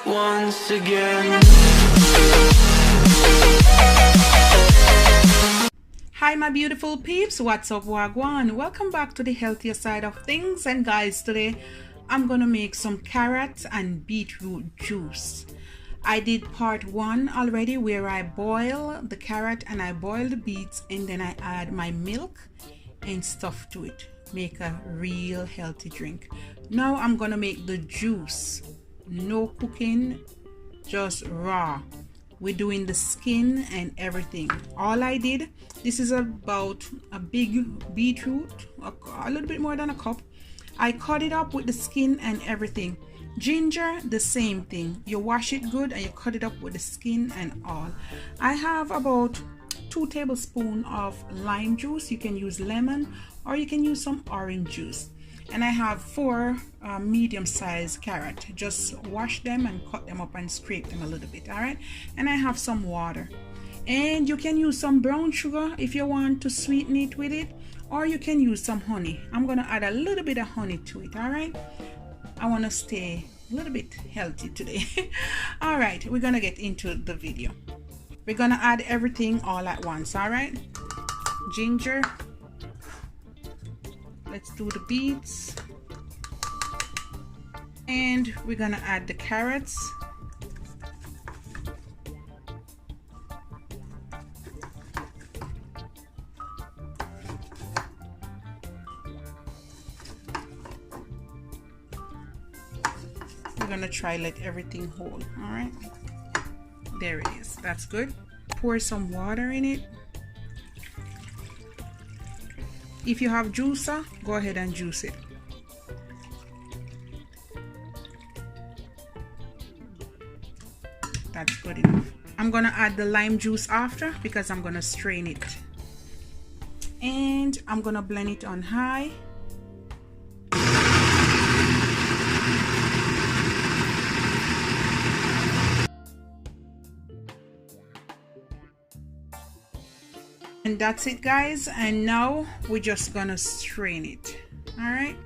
once again. Hi my beautiful peeps, what's up, wagwan? Welcome back to the healthier side of things. And guys, today I'm gonna make some carrot and beetroot juice. I did part 1 already where I boil the carrot and I boil the beets and then I add my milk and stuff to it. Make a real healthy drink. Now I'm gonna make the juice. No cooking, just raw. We're doing the skin and everything. All I did, this is about a big beetroot, a little bit more than a cup. I cut it up with the skin and everything. Ginger, the same thing. You wash it good and you cut it up with the skin and all. I have about 2 tablespoons of lime juice. You can use lemon or you can use some orange juice. And I have 4 medium-sized carrots. Just wash them and cut them up and scrape them a little bit. All right, and I have some water, and you can use some brown sugar if you want to sweeten it with it, or you can use some honey. I'm gonna add a little bit of honey to it. All right, I want to stay a little bit healthy today. All right, we're gonna get into the video. We're gonna add everything all at once. All right, ginger. Let's do the beets, and we're gonna add the carrots. We're gonna try let everything hold. All right, there it is. That's good. Pour some water in it. If you have juicer, go ahead and juice it. That's good enough. I'm gonna add the lime juice after because I'm gonna strain it. And I'm gonna blend it on high. And that's it, guys. And now we're just gonna strain it. All right.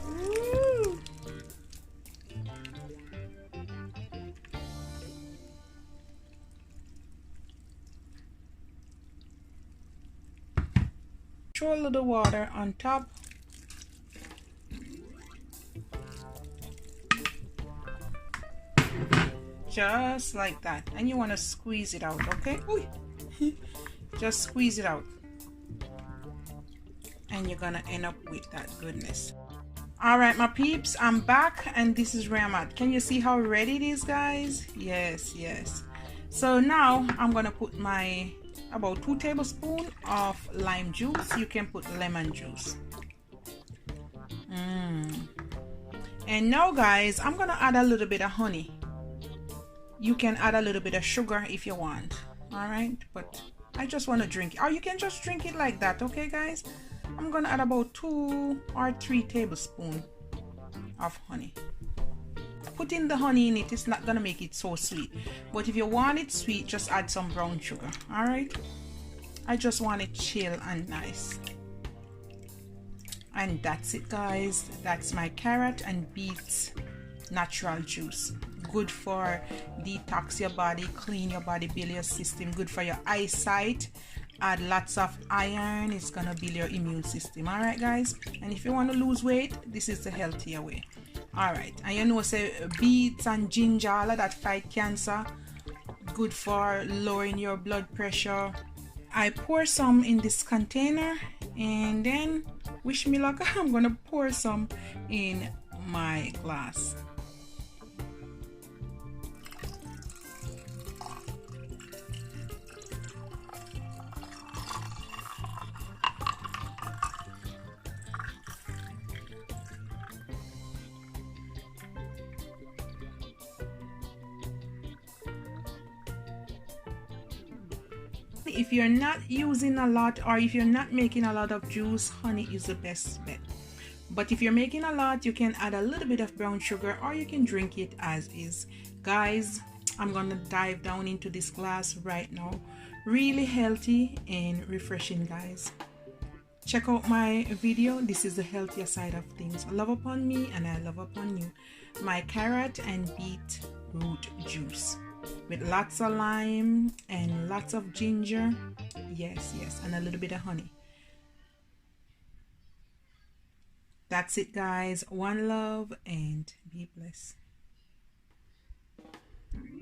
Woo. Throw a little water on top. Just like that. And you want to squeeze it out, okay? Ooh. Just squeeze it out and you're gonna end up with that goodness. All right, my peeps, I'm back and this is where I'm at. Can you see how red it is, guys? Yes. So now I'm gonna put my about 2 tablespoons of lime juice. You can put lemon juice. And now, guys, I'm gonna add a little bit of honey. You can add a little bit of sugar if you want. All right, but I just want to drink it, or you can just drink it like that. Okay, guys, I'm gonna add about 2 or 3 tablespoons of honey. Putting the honey in it's not gonna make it so sweet, but if you want it sweet, just add some brown sugar. All right, I just want it chill and nice. And that's it, guys. That's my carrot and beets natural juice. Good for detox your body, clean your body, build your system. Good for your eyesight. Add lots of iron. It's gonna build your immune system. All right, guys. And if you want to lose weight, this is the healthier way. All right. And you know, say beets and ginger, all of that fight cancer. Good for lowering your blood pressure. I pour some in this container, and then wish me luck. I'm gonna pour some in my glass. If you're not using a lot, or if you're not making a lot of juice, honey is the best bet. But if you're making a lot, you can add a little bit of brown sugar, or you can drink it as is. Guys, I'm gonna dive down into this glass right now. Really healthy and refreshing, guys. Check out my video. This is the healthier side of things. Love upon me and I love upon you. my carrot and beetroot juice with lots of lime and lots of ginger. Yes, and a little bit of honey. That's it, guys. One love and be blessed.